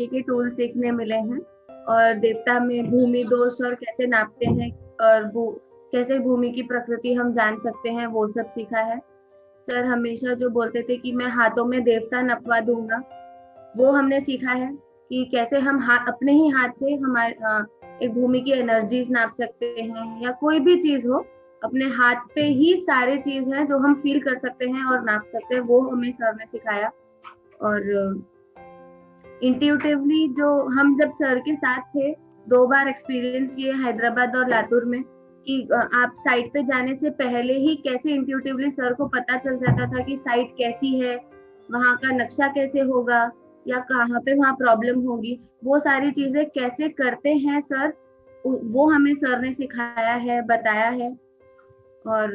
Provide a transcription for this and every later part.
तरीके के टूल सीखने मिले हैं। और देवता में भूमि दोष और कैसे नापते हैं, और कैसे भूमि की प्रकृति हम जान सकते हैं, वो सब सीखा है। सर हमेशा जो बोलते थे कि मैं हाथों में देवता नपवा दूंगा, वो हमने सीखा है कि कैसे हम अपने ही हाथ से हमारे एक भूमि की एनर्जीज नाप सकते हैं, या कोई भी चीज हो, अपने हाथ पे ही सारे चीज हैं जो हम फील कर सकते हैं और नाप सकते हैं, वो हमें सर ने सिखाया। और इंट्यूटिवली जो हम जब सर के साथ थे, 2 बार एक्सपीरियंस किए हैदराबाद और लातूर में, कि आप साइट पे जाने से पहले ही कैसे इंट्यूटिवली सर को पता चल जाता था कि साइट कैसी है, वहाँ का नक्शा कैसे होगा, या कहाँ पे वहाँ प्रॉब्लम होगी, वो सारी चीजें कैसे करते हैं सर, वो हमें सर ने सिखाया है, बताया है। और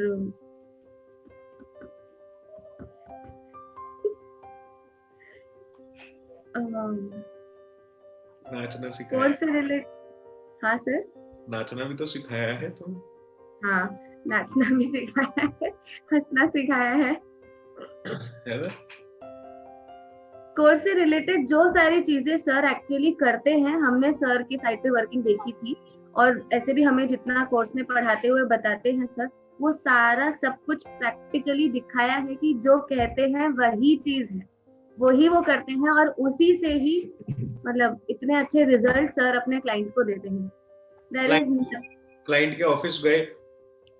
नाचना सिखाया कोर्स है? से रिलेट हाँ सर। नाचना भी तो सिखाया है तो। हाँ, नाचना भी सिखाया है, हंसना सिखाया है। है ना? कोर्स से रिलेटेड जो सारी चीजें सर एक्चुअली करते हैं, हमने सर की साइट पे वर्किंग देखी थी, और ऐसे भी हमें जितना कोर्स में पढ़ाते हुए बताते हैं सर, वो सारा सब कुछ प्रैक्टिकली दिखाया है कि जो कहते हैं वही चीज है, वही वो करते हैं, और उसी से ही मतलब इतने अच्छे रिजल्ट सर अपने क्लाइंट को देते हैं। देयर इज क्लाइंट के ऑफिस गए?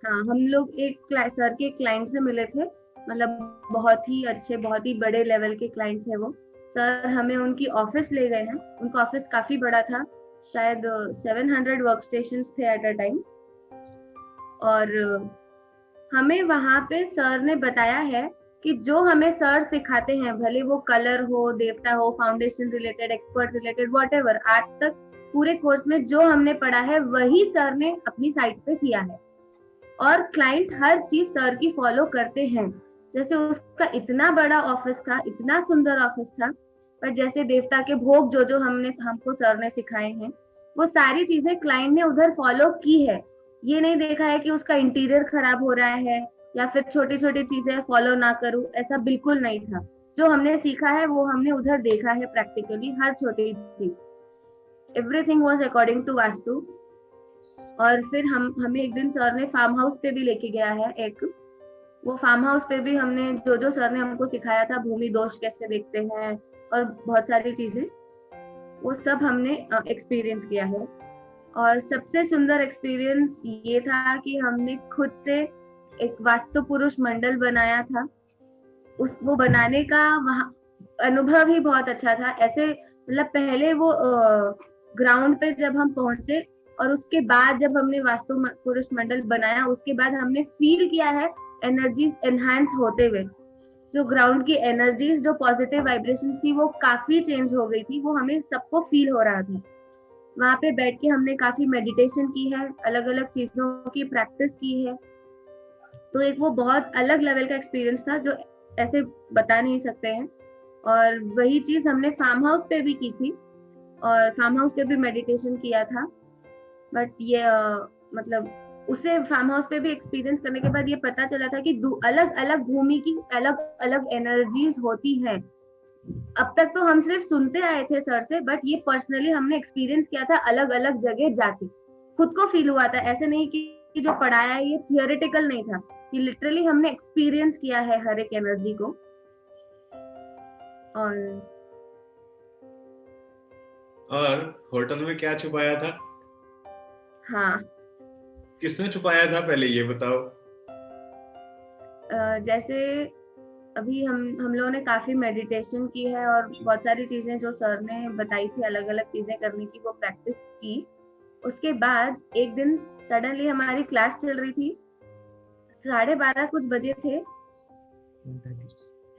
हाँ, हम लोग एक सर के क्लाइंट से मिले थे, मतलब बहुत ही अच्छे, बहुत ही बड़े लेवल के क्लाइंट थे वो। सर हमें उनकी ऑफिस ले गए हैं, उनका ऑफिस काफी बड़ा था, शायद 700 वर्क स्टेशन थे एट अ टाइम। और हमें वहां पे सर ने बताया है कि जो हमें सर सिखाते हैं, भले वो कलर हो, देवता हो, foundation related, expert related, what आज तक पूरे कोर्स में जो हमने पढ़ा है, वही सर ने अपनी साइट पे किया है। और क्लाइंट हर चीज सर की फॉलो करते हैं। जैसे उसका इतना बड़ा ऑफिस था, इतना सुंदर ऑफिस था, पर जैसे देवता के भोग जो जो हमको सर ने सिखाए हैं, वो सारी चीजें क्लाइंट ने उधर फॉलो की है। ये नहीं देखा है कि उसका इंटीरियर खराब हो रहा है, या फिर छोटी छोटी चीजें फॉलो ना करूं, ऐसा बिल्कुल नहीं था। जो हमने सीखा है वो हमने उधर देखा है प्रैक्टिकली, हर छोटी चीज, everything was according to vastu. और फिर हमें एक दिन सर ने फार्म हाउस पे भी लेके गया है एक, वो फार्म हाउस पे भी हमने जो जो सर ने हमको सिखाया था, भूमि दोष कैसे देखते हैं और बहुत सारी चीजें, वो सब हमने एक्सपीरियंस किया है। और सबसे सुंदर एक्सपीरियंस ये था कि हमने खुद से एक वास्तु पुरुष मंडल बनाया था। वो बनाने का वहाँ अनुभव ही बहुत अच्छा था। ऐसे मतलब पहले वो ग्राउंड पे जब हम पहुंचे, और उसके बाद जब हमने वास्तु पुरुष मंडल बनाया, उसके बाद हमने फील किया है एनर्जीज एनहांस होते हुए। जो ग्राउंड की एनर्जीज, जो पॉजिटिव वाइब्रेशंस थी, वो काफी चेंज हो गई थी, वो हमें सबको फील हो रहा था। वहां पे बैठ के हमने काफी मेडिटेशन की है, अलग अलग चीजों की प्रैक्टिस की है। तो एक वो बहुत अलग लेवल का एक्सपीरियंस था, जो ऐसे बता नहीं सकते हैं। और वही चीज हमने फार्म हाउस पे भी की थी, और फार्म हाउस पे भी मेडिटेशन किया था। बट ये मतलब उसे फार्म हाउस पे भी एक्सपीरियंस करने के बाद ये पता चला था कि अलग अलग भूमि की अलग अलग एनर्जीज होती हैं। अब तक तो हम सिर्फ सुनते आए थे सर से, बट ये पर्सनली हमने एक्सपीरियंस किया था अलग अलग जगह जाके, खुद को फील हुआ था। ऐसे नहीं कि जो पढ़ाया है ये थियोरेटिकल नहीं था, ये लिटरली हमने एक्सपीरियंस किया है हर एक एनर्जी को। और होटल में क्या छुपाया था? हाँ, किसने छुपाया था पहले ये बताओ। जैसे अभी हम लोगों ने काफी मेडिटेशन की है, और बहुत सारी चीजें जो सर ने बताई थी अलग अलग चीजें करने की, वो प्रैक्टिस की। उसके बाद एक दिन सडनली हमारी क्लास चल रही थी, 12:30 कुछ बजे थे,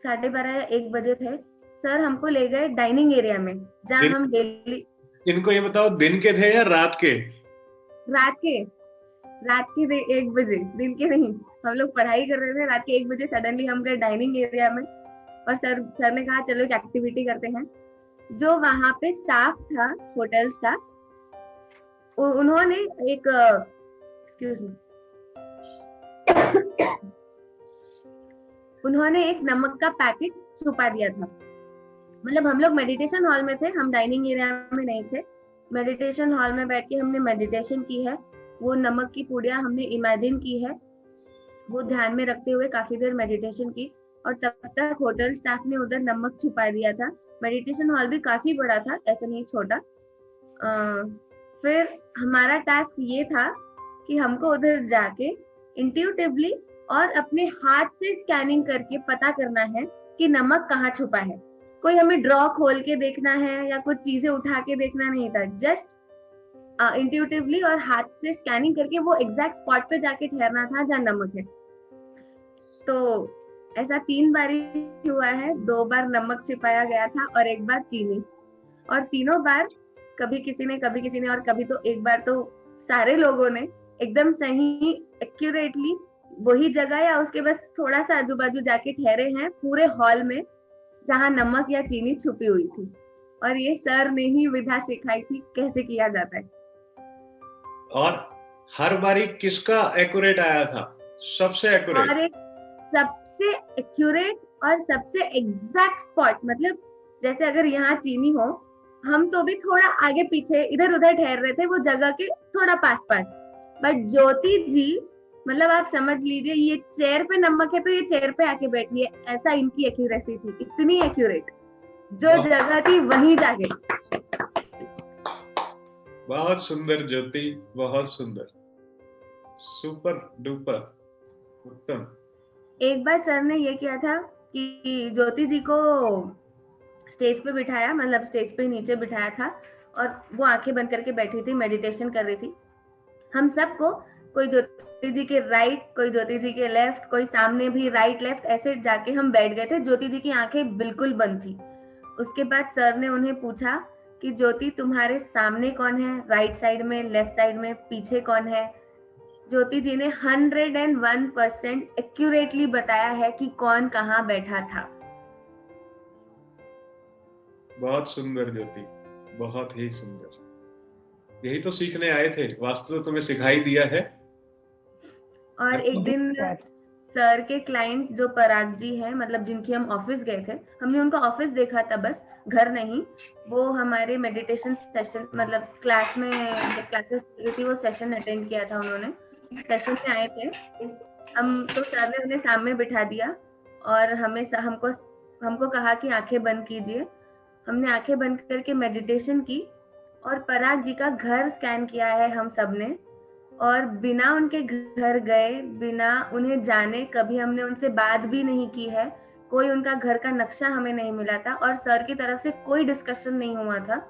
12:30 या 1 बजे थे। सर हमको ले गए डाइनिंग एरिया में, जहाँ दिन हम डेली इनको ये बताओ, दिन के थे या रात के? रात के रात के 1 बजे, दिन के नहीं। हम लोग पढ़ाई कर रहे थे, रात के 1 बजे सडनली हम गए डाइनिंग एरिया में। और सर ने कहा चलो एक एक्टिविटी करते हैं। जो वहां पे स्टाफ था, होटल स्टाफ, उन्होंने एक एक्सक्यूज मी उन्होंने एक नमक का पैकेट छुपा दिया था। मतलब हम लोग मेडिटेशन हॉल में थे, हम डाइनिंग एरिया में नहीं थे। मेडिटेशन हॉल में बैठ के हमने मेडिटेशन की है। वो नमक की पुड़िया हमने इमेजिन की है, वो ध्यान में रखते हुए काफी देर मेडिटेशन की। और तब तक होटल स्टाफ ने उधर नमक छुपा दिया था। मेडिटेशन हॉल भी काफी बड़ा था, ऐसा नहीं छोटा। फिर हमारा टास्क ये था कि हमको उधर जाके इंट्यूटिवली और अपने हाथ से स्कैनिंग करके पता करना है कि नमक कहाँ छुपा है। कोई हमें ड्रॉ खोल के देखना है या कुछ चीजें उठा के देखना नहीं था, जस्ट इंट्यूटिवली और हाथ से स्कैनिंग करके वो एग्जैक्ट स्पॉट पे जाके ठहरना था जहाँ नमक है। तो ऐसा 3 बार हुआ है, 2 बार नमक छिपाया गया था और 1 बार चीनी। और तीनों बार कभी किसी ने और कभी तो एक बार तो सारे लोगों ने एकदम सही एक्यूरेटली वही जगह या उसके बस थोड़ा सा आजू बाजू जाके ठहरे हैं पूरे हॉल में जहाँ नमक या चीनी छुपी हुई थी। और ये सर ने ही विधा सिखाई थी कैसे किया जाता है। और हर बारी किसका एक्यूरेट आया था? सबसे एक्यूरेट? और एक सबसे एक्यूरेट और सबसे एग्जैक्ट स्पॉट, मतलब जैसे अगर यहाँ चीनी हो, हम तो भी थोड़ा आगे पीछे इधर उधर ठहर रहे थे वो जगह के थोड़ा पास पास, बट ज्योति जी मतलब आप समझ लीजिए ये चेयर पे नमक है तो ये चेयर पे आके बैठी है, ऐसा इनकी एक्यूरेसी थी, इतनी एक्यूरेट, जो जगह थी वहीं जाके। बहुत सुंदर ज्योति, बहुत सुंदर, सुपर डुपर उत्तम। एक बार सर ने ये किया था कि ज्योति जी को स्टेज पे बिठाया, मतलब स्टेज पे नीचे बिठाया था और वो आंखें बंद करके बैठी थी, मेडिटेशन कर रही थी। हम सबको, कोई ज्योति जी के राइट, कोई ज्योति जी के लेफ्ट, कोई सामने भी राइट लेफ्ट, ऐसे जाके हम बैठ गए थे। ज्योति जी की आंखें बिल्कुल बंद थी। उसके बाद सर ने उन्हें पूछा कि ज्योति तुम्हारे सामने कौन है, राइट साइड में, लेफ्ट साइड में, पीछे कौन है। ज्योति जी ने 101% एक्यूरेटली बताया है कि कौन कहाँ बैठा था। बहुत सुंदर ज्योति, बहुत ही सुंदर। यही तो सीखने आए थे, वास्तव तो तुम्हें सिखाई दिया है। और एक दिन सर के क्लाइंट जो पराग जी है, मतलब जिनकी हम ऑफिस गए थे, हमने उनका ऑफिस देखा था बस, घर नहीं। वो हमारे मेडिटेशन सेशन, मतलब क्लास में क्लासेस थी वो सेशन अटेंड किया था उन्होंने, सेशन में आए थे हम। तो सर ने उन्हें सामने बिठा दिया और हमको कहा कि आंखें बंद कीजिए। हमने आंखें बंद करके मेडिटेशन की और पराग जी का घर स्कैन किया है हम सब ने। और बिना उनके घर गए, बिना उन्हें जाने, कभी हमने उनसे बात भी नहीं की है, कोई उनका घर का नक्शा हमें नहीं मिला था और सर की तरफ से कोई डिस्कशन नहीं हुआ था।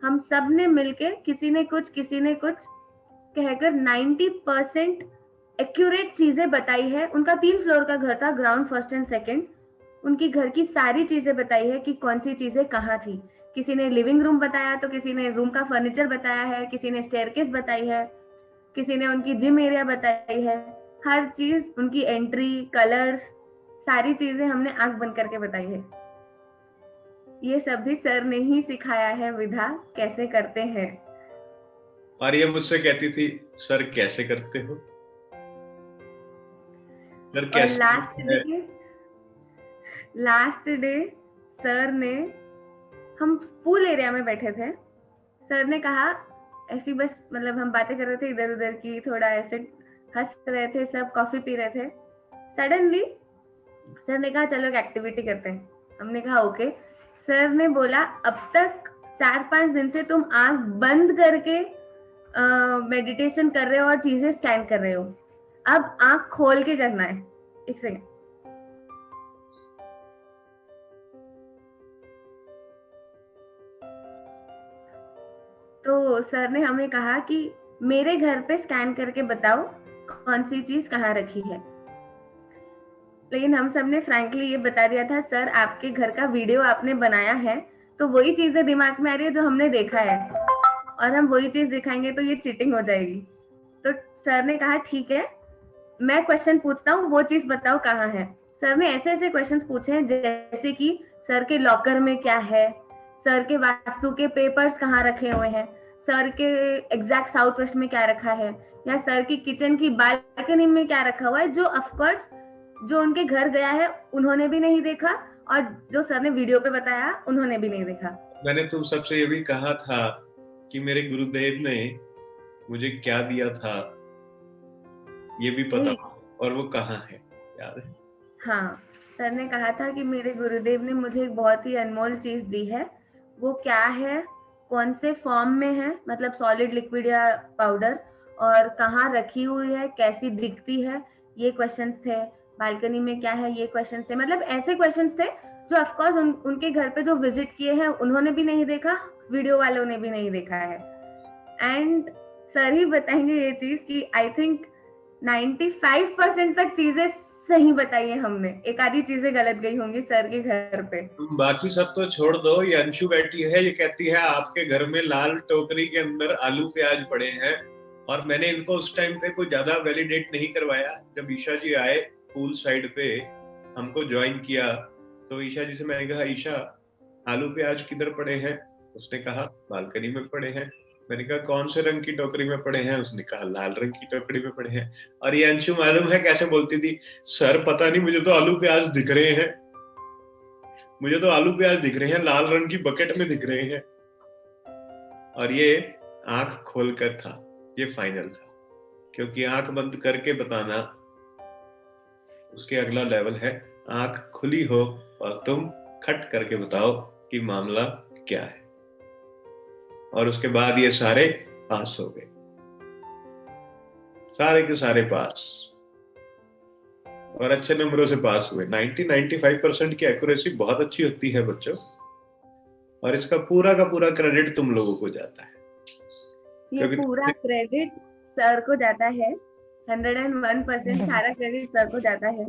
हम सब ने मिलके किसी ने कुछ कहकर 90% एक्यूरेट चीजें बताई है। उनका 3 फ्लोर का घर था, ग्राउंड, फर्स्ट एंड सेकंड। उनकी घर की सारी चीजें बताई है कि कौन सी चीजें कहाँ थी। किसी ने लिविंग रूम बताया तो किसी ने रूम का फर्नीचर बताया है, किसी ने स्टेयरकेस बताई है, किसी ने उनकी जिम एरिया बताई है। हर चीज, उनकी एंट्री, कलर्स, सारी चीजें हमने आंख बंद करके बताई है। ये सब भी सर ने ही सिखाया है विधा कैसे करते हैं। और ये मुझसे कहती थी, सर कैसे करते हो? सर कैसे? और लास्ट डे सर ने, हम पूल एरिया में बैठे थे, सर ने कहा ऐसी बस, मतलब हम बातें कर रहे थे इधर उधर की, थोड़ा ऐसे हंस रहे थे सब, कॉफी पी रहे थे। सडनली सर ने कहा चलो एक एक्टिविटी करते हैं। हमने कहा ओके। सर ने बोला अब तक 4-5 दिन से तुम आंख बंद करके मेडिटेशन कर रहे हो और चीजें स्कैन कर रहे हो, अब आंख खोल के करना है। एक सेकेंड। तो सर ने हमें कहा कि मेरे घर पे स्कैन करके बताओ कौन सी चीज कहाँ रखी है। लेकिन हम सब ने फ्रैंकली ये बता दिया था, सर आपके घर का वीडियो आपने बनाया है तो वही चीजें दिमाग में आ रही है जो हमने देखा है, और हम वही चीज दिखाएंगे तो ये चीटिंग हो जाएगी। तो सर ने कहा ठीक है, मैं क्वेश्चन पूछता हूँ, वो चीज बताओ कहाँ है। सर ने ऐसे ऐसे क्वेश्चंस पूछे हैं, जैसे कि सर के लॉकर में क्या है, सर के वास्तु के पेपर्स कहाँ रखे हुए हैं, सर के एग्जैक्ट साउथ वेस्ट में क्या रखा है, या सर की किचन की बालकनी में क्या रखा हुआ है, जो ऑफकोर्स जो उनके घर गया है उन्होंने भी नहीं देखा और जो सर ने वीडियो पे बताया उन्होंने भी नहीं देखा। मैंने तुम सबसे ये भी कहा था कि मेरे गुरुदेव ने मुझे क्या दिया था ये भी पता, और वो कहाँ है, याद है? हाँ, सर ने कहा था कि मेरे गुरुदेव ने मुझे एक बहुत ही अनमोल चीज दी है, वो क्या है, कौन से फॉर्म में है, मतलब सॉलिड, लिक्विड या पाउडर, और कहाँ रखी हुई है, कैसी दिखती है, ये क्वेश्चंस थे। बालकनी में क्या है, ये क्वेश्चंस थे। मतलब ऐसे क्वेश्चंस थे जो ऑफकोर्स उनके घर पे जो विजिट किए हैं उन्होंने भी नहीं देखा, वीडियो वालों ने भी नहीं देखा है। एंड सर ही बताएंगे ये चीज कि आई थिंक 95% तक चीजें सही बताई है हमने, एक आधी चीजें गलत गई होंगी सर के घर पे। बाकी सब तो छोड़ दो, ये अंशु बैठी है, ये कहती है आपके घर में लाल टोकरी के अंदर आलू प्याज पड़े हैं, और मैंने इनको उस टाइम पे कोई ज्यादा वैलिडेट नहीं करवाया। जब ईशा जी आए पूल साइड पे हमको ज्वाइन किया, तो ईशा जी से मैंने कहा ईशा आलू प्याज किधर पड़े हैं? उसने कहा बालकनी में पड़े हैं। मैंने कहा कौन से रंग की टोकरी में पड़े हैं? उसने कहा लाल रंग की टोकरी में पड़े हैं। और ये अंशु मालूम है कैसे बोलती थी, सर पता नहीं मुझे तो आलू प्याज दिख रहे हैं, मुझे तो आलू प्याज दिख रहे हैं, लाल रंग की बकेट में दिख रहे हैं। और ये आंख खोलकर था, ये फाइनल था, क्योंकि आंख बंद करके बताना उसके अगला लेवल है। आंख खुली हो और तुम खट करके बताओ कि मामला क्या है, और उसके बाद ये सारे पास हो गए, सारे के सारे पास, और अच्छे नंबरों से पास हुए। 90-95% की एक्यूरेसी बहुत अच्छी होती है बच्चों, और इसका पूरा का पूरा क्रेडिट तुम लोगों को जाता है। ये पूरा क्रेडिट सर को जाता है, 101% सारा क्रेडिट सर को जाता है।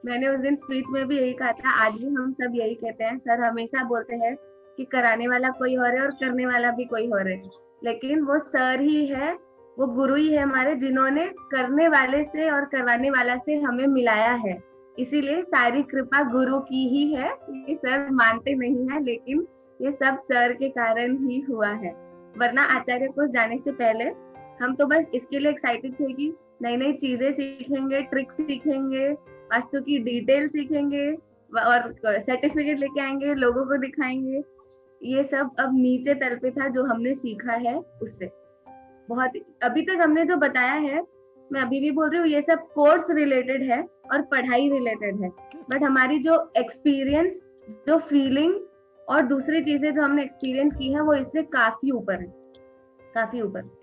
मैंने उस दिन स्पीच में भी यही कहा था, आज भी हम सब यही कहते हैं। सर हमेशा बोलते हैं कि कराने वाला कोई और है और करने वाला भी कोई और है, लेकिन वो सर ही है, वो गुरु ही है हमारे, जिन्होंने करने वाले से और करवाने वाला से हमें मिलाया है। इसीलिए सारी कृपा गुरु की ही है। ये सर मानते नहीं है, लेकिन ये सब सर के कारण ही हुआ है। वरना आचार्य कोर्स जाने से पहले हम तो बस इसके लिए एक्साइटेड थे कि नई नई चीजें सीखेंगे, ट्रिक्स सीखेंगे, वास्तु की डिटेल सीखेंगे और सर्टिफिकेट लेके आएंगे, लोगों को दिखाएंगे। ये सब अब नीचे तल पे था जो हमने सीखा है उससे। बहुत अभी तक हमने जो बताया है, मैं अभी भी बोल रही हूँ, ये सब कोर्स रिलेटेड है और पढ़ाई रिलेटेड है, बट हमारी जो एक्सपीरियंस, जो फीलिंग और दूसरी चीजें जो हमने एक्सपीरियंस की है वो इससे काफी ऊपर है, काफी ऊपर।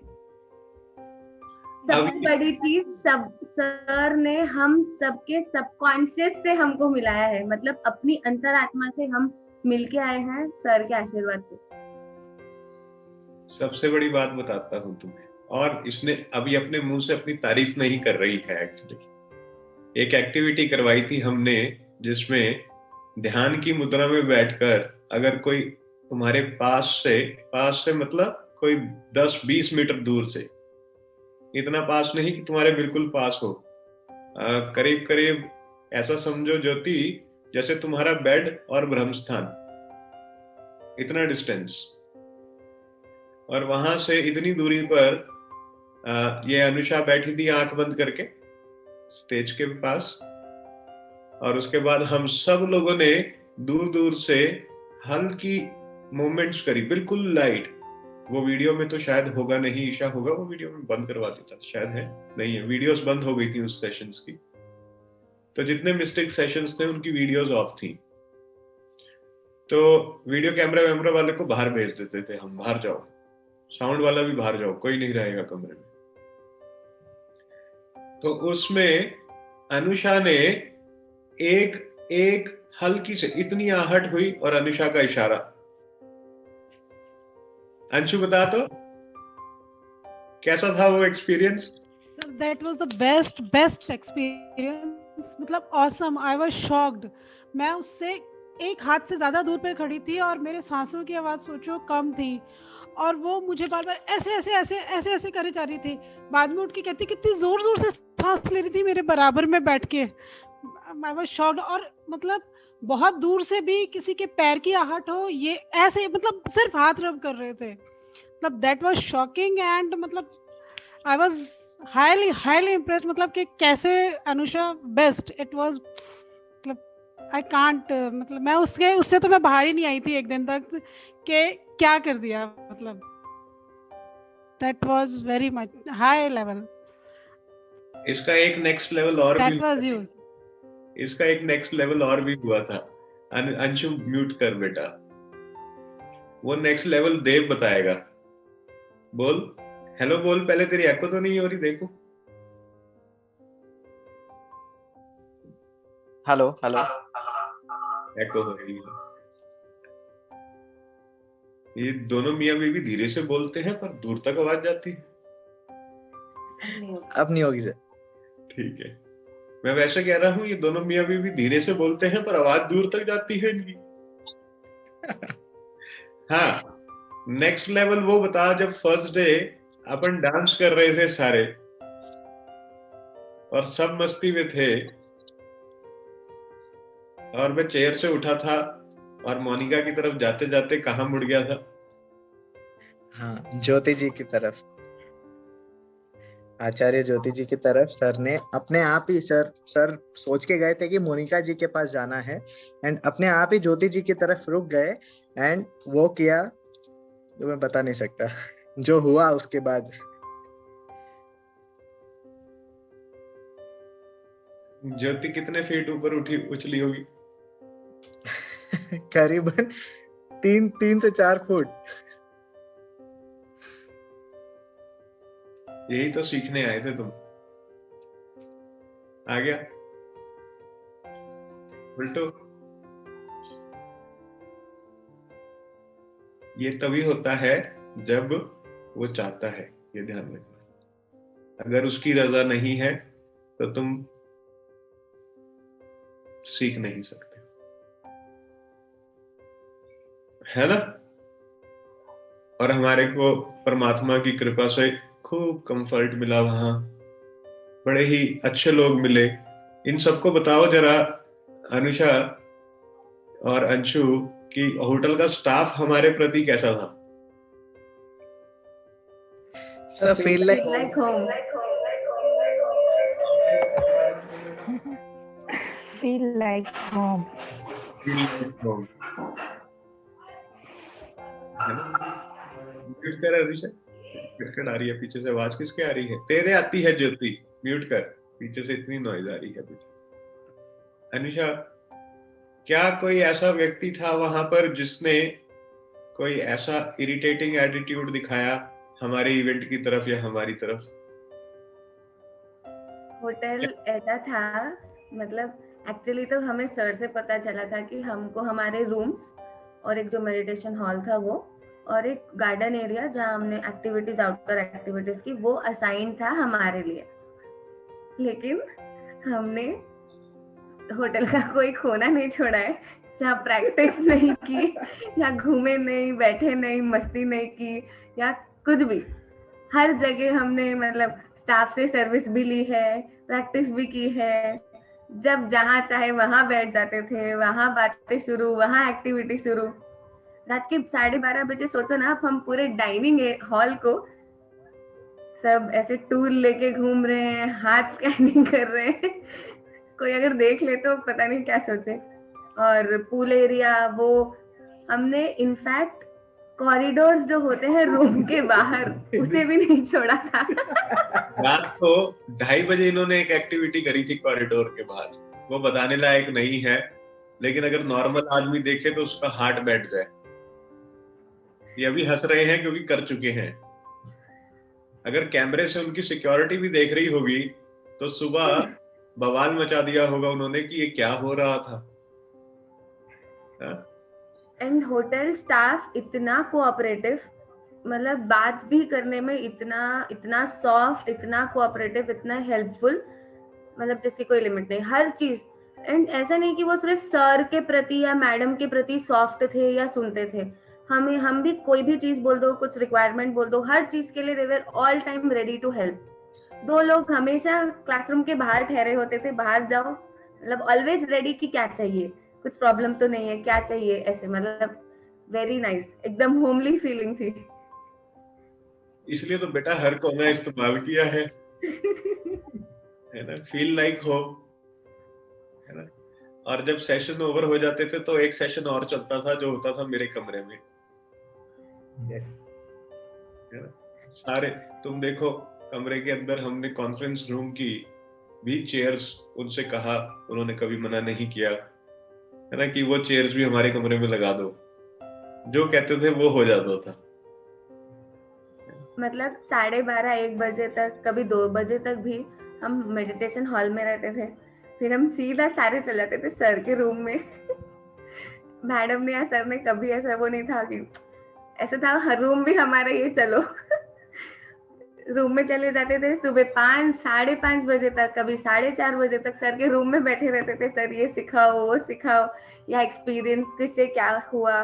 सबसे बड़ी चीज, सब सर ने हम सबके सबकॉन्शियस से हमको मिलाया है, मतलब अपनी अंतरात्मा से हम मिलके आए हैं सर के आशीर्वाद से। सबसे बड़ी बात बताता हूँ तुम्हें, और इसने अभी अपने मुंह से अपनी तारीफ नहीं कर रही है। एक्चुअली एक एक्टिविटी करवाई थी हमने, जिसमें ध्यान की मुद्रा में बैठकर अगर कोई तुम्हारे पास से मतलब कोई 10-20 मीटर दूर से, इतना पास नहीं कि तुम्हारे बिल्कुल पास हो, करीब करीब ऐसा समझो ज्योति जैसे तुम्हारा बेड और ब्रह्मस्थान, इतना डिस्टेंस, और वहां से इतनी दूरी पर ये अनुषा बैठी थी आंख बंद करके स्टेज के पास, और उसके बाद हम सब लोगों ने दूर दूर से हल्की मूवमेंट्स करी, बिल्कुल लाइट। वो वीडियो में तो शायद होगा नहीं, ईशा होगा वो वीडियो में बंद करवा देता, शायद है नहीं है, वीडियोस बंद हो गई थी उस सेशंस की, तो जितने मिस्टेक सेशंस थे उनकी वीडियोस ऑफ थी। तो वीडियो कैमरा वाले को बाहर भेज देते थे हम, बाहर जाओ, साउंड वाला भी बाहर जाओ, कोई नहीं रहेगा कमरे में। तो उसमें अनुषा ने एक हल्की से इतनी आहट हुई और अनुषा का इशारा। अंशु बता तो कैसा था वो experience? That was the best experience, मतलब awesome, I was shocked। मैं उससे एक हाथ से ज्यादा दूर पे खड़ी थी और मेरे सांसों की आवाज सोचो कम थी, और वो मुझे बार बार ऐसे करे जा रही थी। बाद में उठ के कहती कितनी जोर जोर से सांस ले रही थी मेरे बराबर में बैठ के। I was shocked। और मतलब बहुत दूर से भी किसी के पैर की आहट हो, ये ऐसे मतलब सिर्फ हाथ रब कर रहे थे, मतलब that was shocking। and मतलब I was highly impressed, मतलब कि कैसे अनुषा बेस्ट, it was मतलब आई कांट, मतलब मैं उससे तो मैं बाहर ही नहीं आई थी एक दिन तक कि क्या कर दिया, मतलब that was very much high level, इसका एक नेक्स्ट लेवल और भी दैट वाज यूज। इसका एक नेक्स्ट लेवल और भी हुआ था। अंशु म्यूट कर बेटा, वो नेक्स्ट लेवल देव बताएगा। बोल हेलो बोल, पहले तेरी एको तो नहीं हो रही, देखो। हेलो हेलो, एको हो रही है। ये दोनों मियाँ बीवी धीरे से बोलते हैं पर दूर तक आवाज जाती है। अब नहीं होगी सर। ठीक है, मैं वैसे कह रहा हूँ ये दोनों मियाँ बीवी धीरे से बोलते हैं पर आवाज दूर तक जाती है इनकी। हाँ, नेक्स्ट लेवल वो बता, जब फर्स्ट डे अपन डांस कर रहे थे सारे और सब मस्ती में थे, और मैं चेयर से उठा था और मोनिका की तरफ जाते जाते कहाँ मुड़ गया था? हाँ, ज्योति जी की तरफ, आचार्य ज्योति जी की तरफ। सर ने अपने आप ही, सर सोच के गए थे कि मोनिका जी के पास जाना है, एंड अपने आप ही ज्योति जी की तरफ रुक गए, एंड वो किया जो मैं बता नहीं सकता जो हुआ उसके बाद। ज्योति कितने फीट ऊपर उछली होगी? करीबन 3 से 4 फुट। यही तो सीखने आए थे तुम। आ गया उल्टो। ये तभी होता है जब वो चाहता है, ये ध्यान रखना। अगर उसकी रजा नहीं है तो तुम सीख नहीं सकते, है ना? और हमारे को परमात्मा की कृपा से खूब कंफर्ट मिला वहां, बड़े ही अच्छे लोग मिले। इन सबको बताओ जरा, अनुषा और अंशु, कि होटल का स्टाफ हमारे प्रति कैसा था? Sir feel like like home. Feel like home. Mute कर अनुषा, खटखट आ रही है पीछे से, आवाज किसके आ रही है? तेरे आती है ज्योति, म्यूट कर, पीछे से इतनी नॉइज आ रही है पीछे। अनुषा, क्या कोई ऐसा व्यक्ति था वहां पर जिसने कोई ऐसा इरिटेटिंग एटीट्यूड दिखाया हमारे इवेंट की तरफ या हमारी तरफ? होटल ऐसा था, मतलब एक्चुअली तो हमें सर से पता चला था कि हमको हमारे रूम्स और एक जो मेडिटेशन हॉल था वो, और एक गार्डन एरिया जहाँ हमने एक्टिविटीज, आउटडोर एक्टिविटीज की, वो असाइन था हमारे लिए। लेकिन हमने होटल का कोई कोना नहीं छोड़ा है जहाँ प्रैक्टिस नहीं की या घूमे नहीं, बैठे नहीं, मस्ती नहीं की या कुछ भी। हर जगह हमने मतलब स्टाफ से सर्विस भी ली है, प्रैक्टिस भी की है। जब जहाँ चाहे वहां बैठ जाते थे, वहां बातें शुरू, वहां एक्टिविटी शुरू। रात के 12:30 बजे सोचो ना, आप हम पूरे डाइनिंग हॉल को सब ऐसे टूल लेके घूम रहे हैं, हाथ स्कैनिंग कर रहे हैं। कोई अगर देख ले तो पता नहीं क्या सोचे। और पूल एरिया, वो हमने इनफैक्ट कॉरिडोर्स जो होते हैं रूम के बाहर, उसे भी नहीं छोड़ा था। रात को 2:30 बजे इन्होंने एक एक्टिविटी करी थी कॉरिडोर के बाहर, वो बताने लायक नहीं है, लेकिन अगर नॉर्मल आदमी देखे तो उसका हार्ट बैठ जाए। ये अभी हंस रहे हैं क्योंकि कर चुके हैं। अगर कैमरे से उनकी सिक्योरिटी भी देख रही होगी तो सुबह बवाल मचा दिया होगा उन्होंने कि ये क्या हो रहा था। एंड होटल स्टाफ इतना कोऑपरेटिव, मतलब बात भी करने में इतना सॉफ्ट, इतना कोऑपरेटिव, इतना हेल्पफुल, मतलब जिसकी कोई लिमिट नहीं, हर चीज। एंड ऐसा नहीं कि वो सिर्फ सर के प्रति या मैडम के प्रति सॉफ्ट थे या सुनते थे। हम भी कोई भी चीज बोल दो, कुछ रिक्वायरमेंट बोल दो, हर चीज के लिए they were all time ready to help. 2 लोग हमेशा क्लासरूम के बाहर ठहरे होते थे, बाहर जाओ, मतलब ऑलवेज रेडी कि क्या चाहिए, कुछ प्रॉब्लम तो नहीं है, क्या चाहिए, ऐसे। मतलब वेरी नाइस, एकदम होमली फीलिंग थी। इसलिए तो बेटा हर कोना इस्तेमाल किया है ना, फील लाइक होम, है ना। और जब सेशन ओवर हो जाते थे तो एक सेशन और चलता था जो होता था मेरे कमरे में। Yes. है ना? सारे तुम देखो कमरे के अंदर हमने कॉन्फ्रेंस रूम की भी चेयर्स उनसे कहा, उन्होंने कभी मना नहीं किया, है ना, कि वो चेयर्स भी हमारे कमरे में लगा दो, जो कहते थे वो हो जाता था। मतलब 12:30-1 बजे तक, कभी 2 बजे तक भी हम मेडिटेशन हॉल में रहते थे। फिर हम सीधा सारे चले जाते थे सर के रूम में। मैडम ने या सर ने कभी ऐसा वो नहीं था कि ऐसा था, हर रूम भी हमारा ये चलो। रूम में चले जाते थे सुबह 5-5:30 बजे तक, कभी 4:30 बजे तक सर के रूम में बैठे रहते थे। सर ये सिखाओ वो सिखाओ, या एक्सपीरियंस किससे क्या हुआ।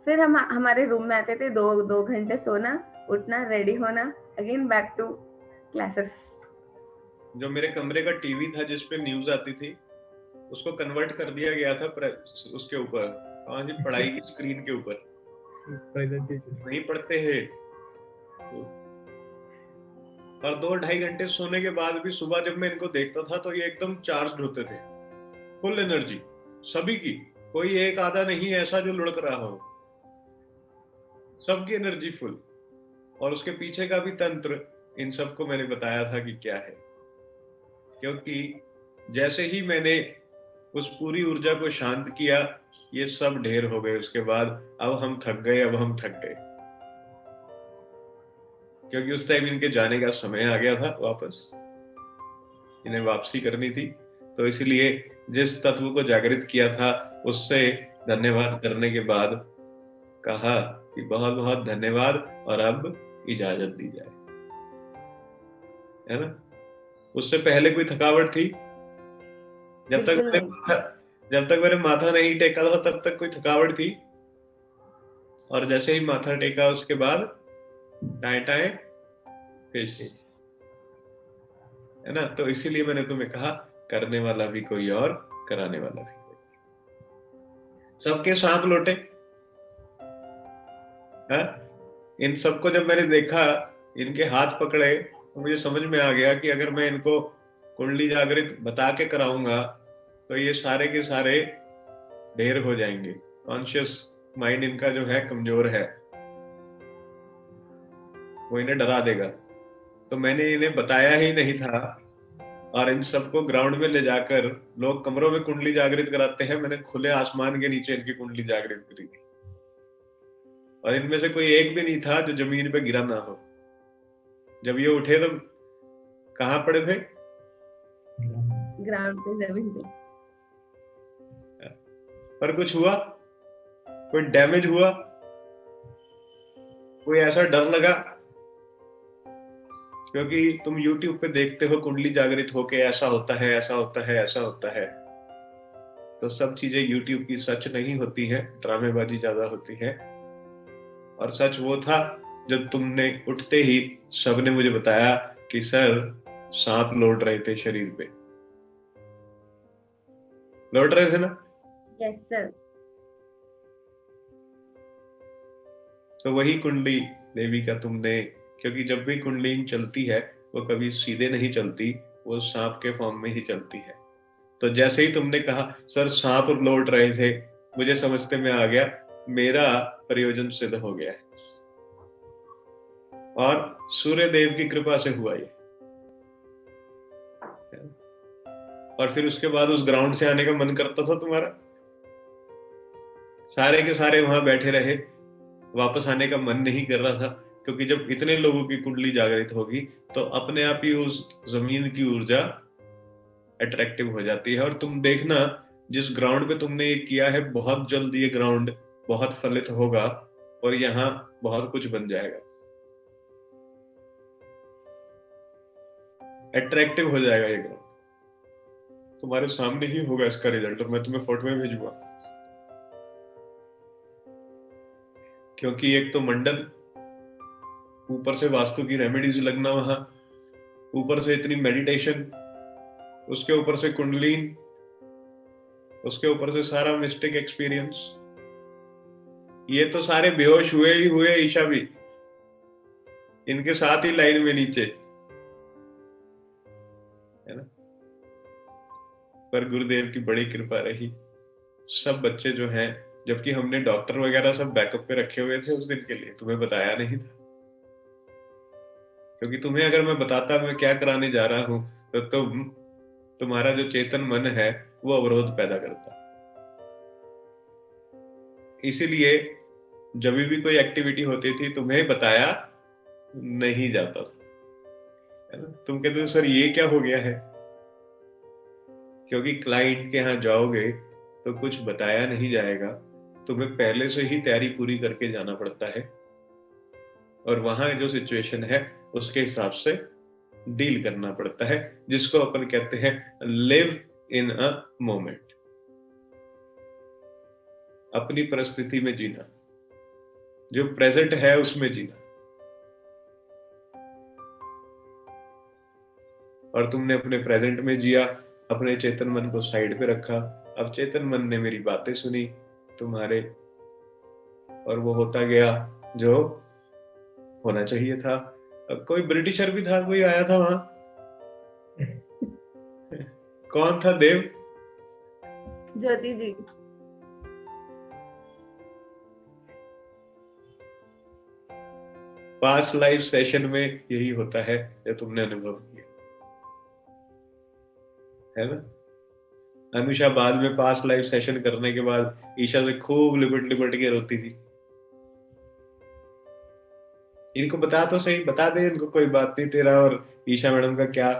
फिर हम हमारे रूम में आते थे, 2 घंटे सोना, उठना, रेडी होना, अगेन बैक टू क्लासेस। जो मेरे कमरे का टीवी था जिसपे न्यूज आती थी, उसको कन्वर्ट कर दिया गया था उसके ऊपर, कहाँ जी, पढ़ाई की स्क्रीन के ऊपर। Presentation. नहीं पढ़ते हैं। और 2-2.5 घंटे सोने के बाद भी सुबह जब मैं इनको देखता था तो ये एकदम चार्ज होते थे, फुल एनर्जी सभी की, कोई एक आधा नहीं ऐसा जो लुढ़क रहा हो, सबकी एनर्जी फुल। और उसके पीछे का भी तंत्र इन सबको मैंने बताया था कि क्या है, क्योंकि जैसे ही मैंने उस पूरी ऊर्जा को शांत किया, ये सब ढेर हो गए। उसके बाद अब हम थक गए, अब हम थक गए, क्योंकि उस टाइम इनके जाने का समय आ गया था, वापस इन्हें वापसी करनी थी। तो इसलिए जिस तत्व को जागृत किया था उससे धन्यवाद करने के बाद कहा कि बहुत बहुत धन्यवाद और अब इजाजत दी जाए, है ना। उससे पहले कोई थकावट थी? बिल्कुल नहीं। जब तक मैंने माथा नहीं टेका था तब तक कोई थकावट थी, और जैसे ही माथा टेका उसके बाद टाए टाए फिश, है ना। तो इसीलिए मैंने तुम्हें कहा करने वाला भी कोई और, कराने वाला भी कोई। सबके सांप लौटे, है? इन सबको जब मैंने देखा, इनके हाथ पकड़े, तो मुझे समझ में आ गया कि अगर मैं इनको कुंडली जागृत बता के कराऊंगा तो ये सारे के सारे ढेर हो जाएंगे। कॉन्शियस माइंड इनका जो है कमजोर है, वो इन्हें डरा देगा। तो मैंने इन्हें बताया ही नहीं था, और इन सबको ग्राउंड में ले जाकर, लोग कमरों में कुंडली जागृत कराते हैं, मैंने खुले आसमान के नीचे इनकी कुंडली जागृत करी थी। और इनमें से कोई एक भी नहीं था जो जमीन पे गिरा ना हो। जब ये उठे तो कहाँ पड़े थे? ग्राउंड पे, जमीन पे। पर कुछ हुआ? कोई डैमेज हुआ? कोई ऐसा डर लगा? क्योंकि तुम YouTube पे देखते हो कुंडली जागृत होके ऐसा होता है, ऐसा होता है, ऐसा होता है, तो सब चीजें YouTube की सच नहीं होती है, ड्रामेबाजी ज्यादा होती है। और सच वो था जब तुमने उठते ही सबने मुझे बताया कि सर सांप लौट रहे थे शरीर पे, लौट रहे थे ना। Yes sir. तो वही कुंडली देवी का तुमने, क्योंकि जब भी कुंडली चलती है वो कभी सीधे नहीं चलती, वो सांप के फॉर्म में ही चलती है। तो जैसे ही तुमने कहा सर सांप लौट रहे थे, मुझे समझते में आ गया मेरा प्रयोजन सिद्ध हो गया है, और सूर्य देव की कृपा से हुआ ये। और फिर उसके बाद उस ग्राउंड से आने का मन करता था तुम्हारा? सारे के सारे वहां बैठे रहे, वापस आने का मन नहीं कर रहा था, क्योंकि जब इतने लोगों की कुंडली जागृत होगी तो अपने आप ही उस जमीन की ऊर्जा अट्रैक्टिव हो जाती है। और तुम देखना जिस ग्राउंड पे तुमने ये किया है, बहुत जल्द ये ग्राउंड बहुत फलित होगा और यहाँ बहुत कुछ बन जाएगा, अट्रैक्टिव हो जाएगा ये ग्राउंड। तुम्हारे सामने ही होगा इसका रिजल्ट, और मैं तुम्हें फोटो में भेजूंगा। क्योंकि एक तो मंडल, ऊपर से वास्तु की रेमेडीज लगना वहां, ऊपर से इतनी मेडिटेशन, उसके ऊपर से कुंडलीन, उसके ऊपर से सारा मिस्टिक एक्सपीरियंस, ये तो सारे बेहोश हुए ही हुए। ईशा भी इनके साथ ही लाइन में नीचे, है ना। पर गुरुदेव की बड़ी कृपा रही, सब बच्चे जो हैं, जबकि हमने डॉक्टर वगैरह सब बैकअप पे रखे हुए थे उस दिन के लिए, तुम्हें बताया नहीं था, क्योंकि तुम्हें अगर मैं बताता मैं क्या कराने जा रहा हूं तो तुम्हारा जो चेतन मन है वो अवरोध पैदा करता। इसीलिए जब भी कोई एक्टिविटी होती थी तुम्हें बताया नहीं जाता था, है ना? तुम कहते हो सर ये क्या हो गया है, क्योंकि क्लाइंट के यहाँ जाओगे तो कुछ बताया नहीं जाएगा, तुम्हें पहले से ही तैयारी पूरी करके जाना पड़ता है और वहां जो सिचुएशन है उसके हिसाब से डील करना पड़ता है, जिसको अपन कहते हैं लिव इन अ मोमेंट, अपनी परिस्थिति में जीना, जो प्रेजेंट है उसमें जीना। और तुमने अपने प्रेजेंट में जिया, अपने चेतन मन को साइड पे रखा। अब चेतन मन ने मेरी बातें सुनी तुम्हारे, और वो होता गया जो होना चाहिए था। अब कोई ब्रिटिशर भी था, कोई आया था वहां कौन था देव? ज्योति जी। पास्ट लाइफ सेशन में यही होता है जो तुमने अनुभव किया है ना। अनुषा बाद में पास्ट लाइफ सेशन करने के बाद ईशा से खूब लिपट लिपट के रोती थी। इनको बता तो सही, बता दे इनको, कोई बात नहीं, तेरा और ईशा मैडम का क्या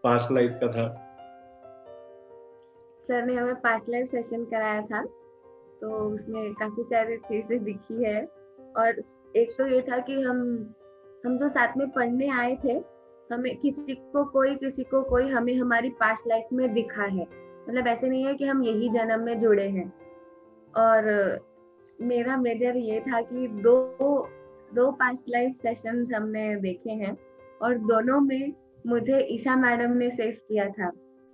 पास्ट लाइफ का था? सर ने हमें पास्ट लाइफ सेशन कराया था, तो उसमें काफी सारी चीजें दिखी है। और एक तो ये था कि हम जो साथ में पढ़ने आए थे, हमें किसी को कोई हमें हमारी पास्ट लाइफ में दिखा है, मतलब ऐसे नहीं है कि हम यही जन्म में जुड़े हैं। और मेरा मेजर ये था कि दो पास्ट लाइफ सेशंस हमने देखे हैं और दोनों में मुझे ईशा मैडम ने सेव किया था।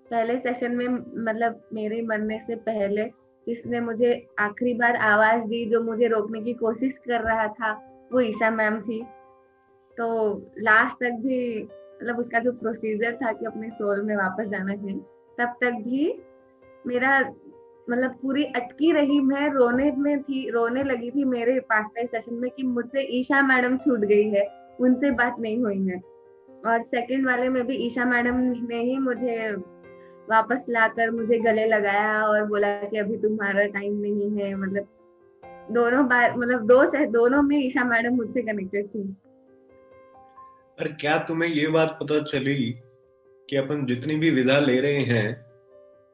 पहले सेशन में मतलब मेरे मरने से पहले जिसने मुझे आखिरी बार आवाज दी, जो मुझे रोकने की कोशिश कर रहा था, वो ईशा मैम थी। तो लास्ट तक भी मतलब उसका जो प्रोसीजर था कि अपने सोल में वापस जाना है, तब तक भी मेरा मतलब पूरी अटकी रही, मैं रोने लगी थी मेरे पास्ट लाइफ सेशन में कि मुझसे ईशा मैडम छूट गई है, उनसे बात नहीं हुई है। और सेकंड वाले में भी ईशा मैडम ने ही मुझे वापस लाकर मुझे गले लगाया और बोला कि अभी तुम्हारा टाइम नहीं है। मतलब दोनों बार मतलब दोनों में ईशा मैडम मुझसे कनेक्टेड थी। पर क्या तुम्हें ये बात पता चली कि अपन जितनी भी विधा ले रहे हैं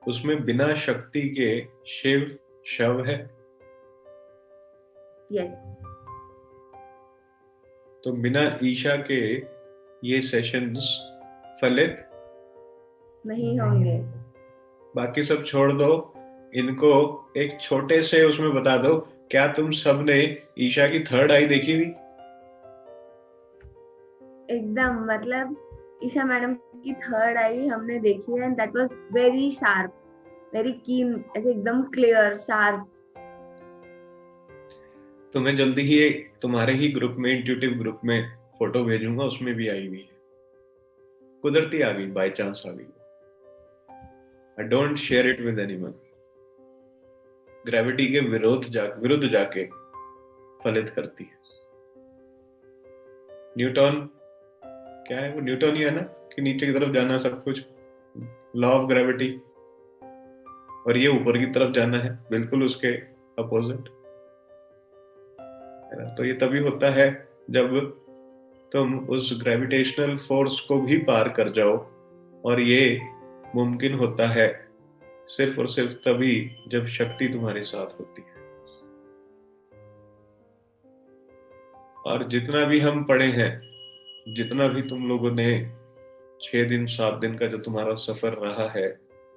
उसमें बिना शक्ति के शिव शव है? यस। तो बिना ईशा के ये सेशंस फलित नहीं होंगे। बाकी सब छोड़ दो, इनको एक छोटे से उसमें बता दो, क्या तुम सबने ईशा की थर्ड आई देखी थी? एकदम, मतलब ईशा मैडम की थर्ड आई हमने देखी है, and that was very sharp, very keen, ऐसे एकदम क्लियर शार्प। तुम्हें जल्दी ही तुम्हारे ही ग्रुप में, इंट्यूटिव ग्रुप में फोटो भेजूंगा, उसमें भी आई हुई है, कुदरती आ गई, बाय चांस आ गई। I don't share it with anyone. Gravity के विरुद्ध जाके फलित करती है। न्यूटन, क्या है वो, न्यूटन ही है ना, कि नीचे की तरफ जाना सब कुछ, लॉ ऑफ ग्रेविटी, और ये ऊपर की तरफ जाना है, बिल्कुल उसके अपोजिट। तो ये तभी होता है जब तुम उस ग्रेविटेशनल फोर्स को भी पार कर जाओ, और ये मुमकिन होता है सिर्फ और सिर्फ तभी जब शक्ति तुम्हारे साथ होती है। और जितना भी हम पढ़े हैं, जितना भी तुम लोगों ने 6 दिन 7 दिन का जो तुम्हारा सफर रहा है,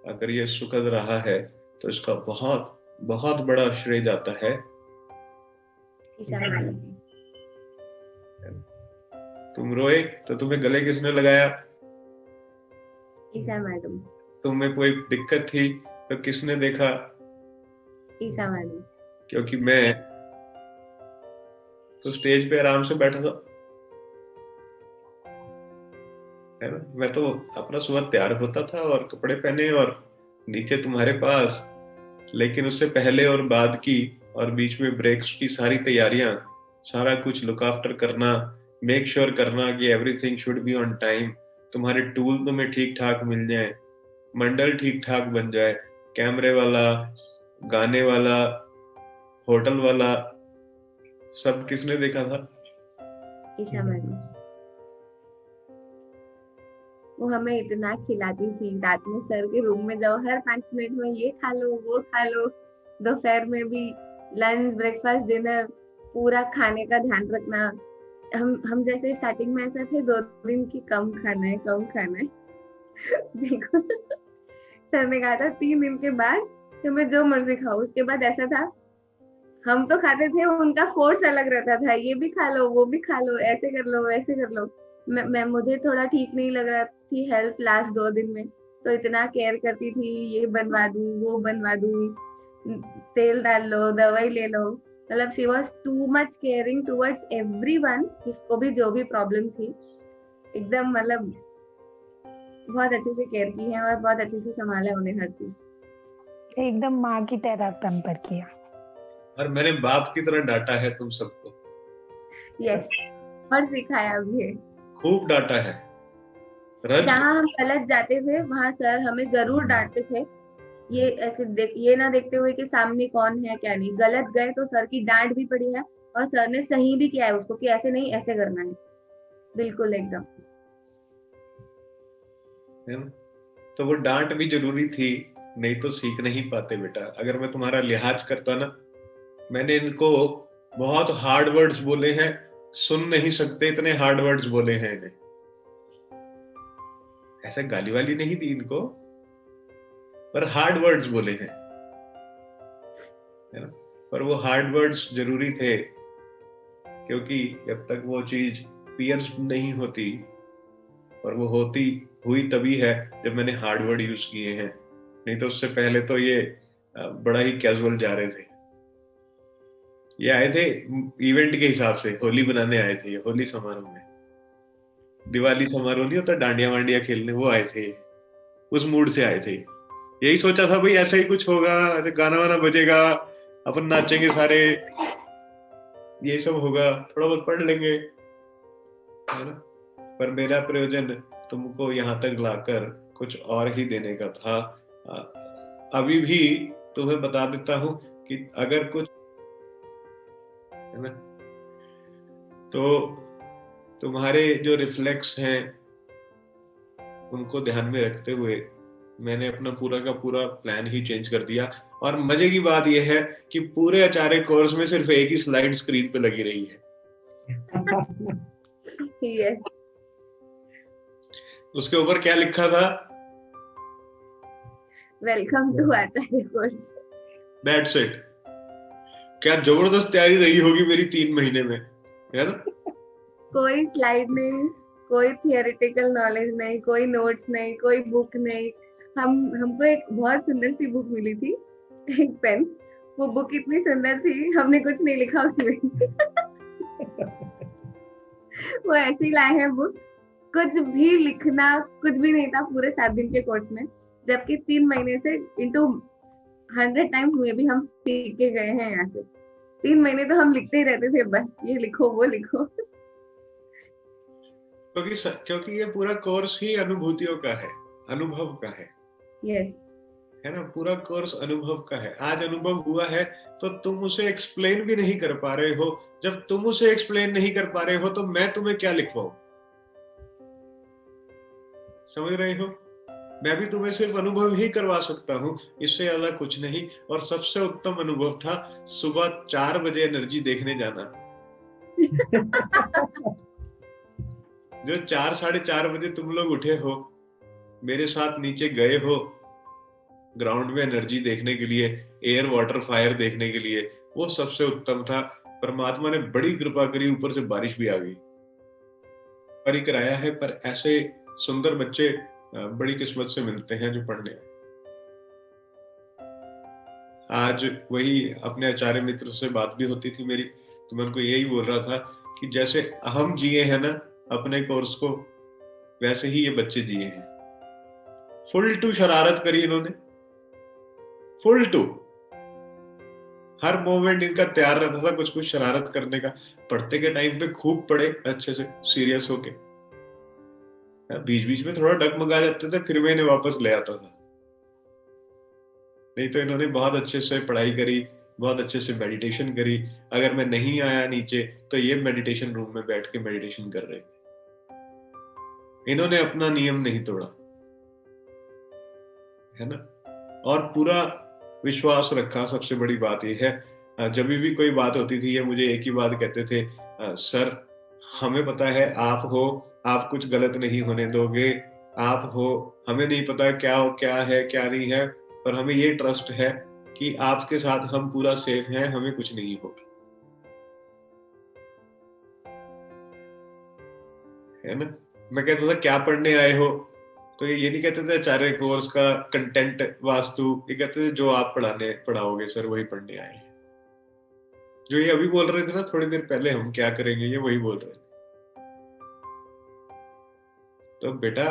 अगर ये सुखद रहा है तो इसका बहुत बहुत बड़ा श्रेय जाता है ईशा मैडम। तुम रोए तो तुम्हें गले किसने लगाया? ईशा मैडम। तुम्हें कोई दिक्कत थी तो किसने देखा? ईशा मैडम। क्योंकि मैं तो स्टेज पे आराम से बैठा था, है ना। मैं तो अपना सुबह तैयार होता था और कपड़े पहने और नीचे तुम्हारे पास, लेकिन उससे पहले और बाद की और बीच में ब्रेक्स की सारी तैयारियां, सारा कुछ लुक आफ्टर करना, मेक श्योर करना कि everything should be on time, तुम्हारे टूल तुम्हें ठीक ठाक मिल जाए, मंडल ठीक ठाक बन जाए, कैमरे वाला, गाने वाला, होटल वाला, सब किसने देखा था? ईशा मैडम। वो हमें इतना खिलाती थी, रात में सर के रूम में जाओ, हर 5 मिनट में ये खा लो वो खा लो, दोपहर में भी लंच ब्रेकफास्ट डिनर पूरा खाने का ध्यान रखना। हम जैसे स्टार्टिंग में ऐसा थे 2 दिन की कम खाना है कम खाना है देखो सर ने कहा था 3 दिन के बाद तुम्हें जो मर्जी खाओ। उसके बाद ऐसा था, हम तो खाते थे, उनका फोर्स अलग रहता था, ये भी खा लो वो भी खा लो, ऐसे कर लो वैसे कर लो। मैं मुझे थोड़ा ठीक नहीं लग रहा थी हेल्थ लास्ट 2 दिन में, तो इतना केयर करती थी, ये बनवा दूं वो बनवा दूं, तेल डाल लो दवाई ले लो। मतलब she was too much caring towards everyone, जिसको भी जो भी प्रॉब्लम थी एकदम मतलब बहुत अच्छे से केयर की है और बहुत अच्छे से संभाला उन्हें हर चीज। एकदम माँ की तरह पैम्पर किया। और मैंने बाप की तरह डांटा है तुम सबको। यस, और सिखाया भी है। खूब डांटा है। रज जहाँ हम गलत जाते थे वहाँ सर हमें जरूर डांटते थे। ये ऐसे ये ना देखते हुए कि सामने कौन है क्या नहीं, गलत गए तो सर की डांट भी पड़ी है और सर ने सही भी किया है उसको कि ऐसे नहीं ऐसे करना है, बिल्कुल एकदम। है ना? तो वो डांट भी जरूरी थी, नहीं तो सीख नहीं पाते बेटा। अगर मैं तुम्हारा लिहाज करता ना, मैंने इनको बहुत हार्ड वर्ड्स बोले हैं, सुन नहीं सकते इतने हार्ड वर्ड्स बोले हैं इन्हें। ऐसे गाली वाली नहीं दी इनको, पर हार्ड वर्ड्स बोले हैं, है ना। पर वो हार्ड वर्ड्स जरूरी थे, क्योंकि जब तक वो चीज पियर्स नहीं होती, और वो होती हुई तभी है जब मैंने हार्ड वर्ड यूज किए हैं, नहीं तो उससे पहले तो ये बड़ा ही कैजुअल जा रहे थे। ये आए थे इवेंट के हिसाब से, होली बनाने आए थे, ये होली समारोह में, दिवाली समारोह नहीं होता डांडिया वांडिया खेलने, वो आए थे, उस मूड से आए थे। यही सोचा था भाई ऐसा ही कुछ होगा, ऐसे गाना वाना बजेगा, अपन नाचेंगे सारे, यही सब होगा, थोड़ा बहुत पढ़ लेंगे, है ना। पर मेरा प्रयोजन तुमको यहाँ तक लाकर कुछ और ही देने का था। अभी भी तुम्हें बता देता हूं कि अगर कुछ, है ना, तो तुम्हारे जो रिफ्लेक्स हैं उनको ध्यान में रखते हुए मैंने अपना पूरा का पूरा प्लान ही चेंज कर दिया। और मजे की बात यह है कि पूरे आचार्य कोर्स में सिर्फ एक ही स्लाइड स्क्रीन पे लगी रही है। यस। उसके ऊपर क्या लिखा था? Welcome to Acharya course. That's it. क्या जबरदस्त तैयारी रही होगी मेरी 3 महीने में, है ना। कोई स्लाइड नहीं, कोई थियोरेटिकल नॉलेज नहीं, कोई नोट्स नहीं, कोई बुक नहीं। हमको एक बहुत सुंदर सी बुक मिली थी, एक पेन। वो बुक इतनी सुंदर थी, हमने कुछ नहीं लिखा उसमें वो ऐसे ही लाए हैं बुक, कुछ भी लिखना कुछ भी नहीं था पूरे 7 दिन के कोर्स में, जबकि 3 महीने से इंटू 100 टाइम्स हुए भी हम सीख के गए हैं यहाँ से। 3 महीने तो हम लिखते ही रहते थे, बस ये लिखो वो लिखो क्योंकि ये पूरा कोर्स ही अनुभूतियों का है, अनुभव का है। यस, है ना, पूरा कोर्स अनुभव का है। आज अनुभव हुआ है तो तुम उसे एक्सप्लेन भी नहीं कर पा रहे हो। जब तुम उसे एक्सप्लेन नहीं कर पा रहे हो तो मैं तुम्हें क्या लिखवाऊं? समझ रहे हो? मैं भी तुम्हें सिर्फ अनुभव ही करवा सकता हूं, इससे अलग कुछ नहीं। और सबसे उत्तम अनुभव था सुबह 4 बजे एनर्जी देखने जाना। जो 4 साढ़े 4 बजे तुम लोग उठे हो, मेरे साथ नीचे गए हो ग्राउंड में एनर्जी देखने के लिए, एयर वाटर फायर देखने के लिए, वो सबसे उत्तम था। परमात्मा ने बड़ी कृपा करी, ऊपर से बारिश भी आ गई। पर कराया है, पर ऐसे सुंदर बच्चे बड़ी किस्मत से मिलते हैं जो पढ़ने आए। आज वही अपने आचार्य मित्र से बात भी होती थी मेरी, तो मैं उनको यही बोल रहा था कि जैसे हम जिए हैं ना अपने कोर्स को, वैसे ही ये बच्चे जिए हैं। फुल टू शरारत करी इन्होंने, फुल टू, हर मोमेंट इनका तैयार रहता था कुछ कुछ शरारत करने का। पढ़ते के टाइम पे खूब पढ़े अच्छे से सीरियस होके, बीच बीच में थोड़ा डगमगा जाते थे, फिर मैं इन्हें वापस ले आता था। नहीं तो इन्होंने बहुत अच्छे से पढ़ाई करी, बहुत अच्छे से मेडिटेशन करी। अगर मैं नहीं आया नीचे तो ये मेडिटेशन रूम में बैठ के मेडिटेशन कर रहे थे। इन्होंने अपना नियम नहीं तोड़ा, है ना। और पूरा विश्वास रखा। सबसे बड़ी बात यह है, जब भी कोई बात होती थी ये मुझे एक ही बात कहते थे, सर हमें पता है आप हो, आप कुछ गलत नहीं होने दोगे, आप हो, हमें नहीं पता क्या हो, क्या है क्या नहीं है, पर हमें ये ट्रस्ट है कि आपके साथ हम पूरा सेफ हैं, हमें कुछ नहीं होगा, है ना। मैं कहता था क्या पढ़ने आए हो, तो ये नहीं कहते थे आचार्य कोर्स का कंटेंट वास्तु, ये कहते थे जो आप पढ़ाओगे सर वही पढ़ने आए हैं। जो ये अभी बोल रहे थे ना थोड़ी देर पहले, हम क्या करेंगे, ये वही बोल रहे थे। तो बेटा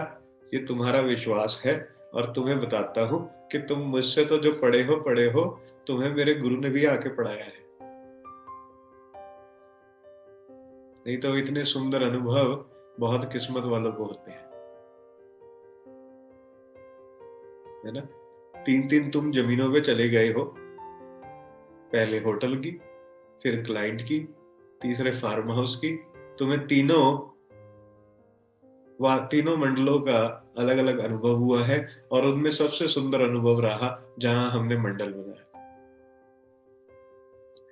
ये तुम्हारा विश्वास है, और तुम्हें बताता हूं कि तुम मुझसे तो जो पढ़े हो, तुम्हें मेरे गुरु ने भी आके पढ़ाया है। नहीं तो इतने सुंदर अनुभव बहुत किस्मत वालों को होते हैं, है ना। 3 तुम जमीनों पे चले गए हो, पहले होटल की, फिर क्लाइंट की, तीसरे फार्म हाउस की। तुम्हें तीनों मंडलों का अलग अलग अनुभव हुआ है, और उनमें सबसे सुंदर अनुभव रहा जहां हमने मंडल बनाया,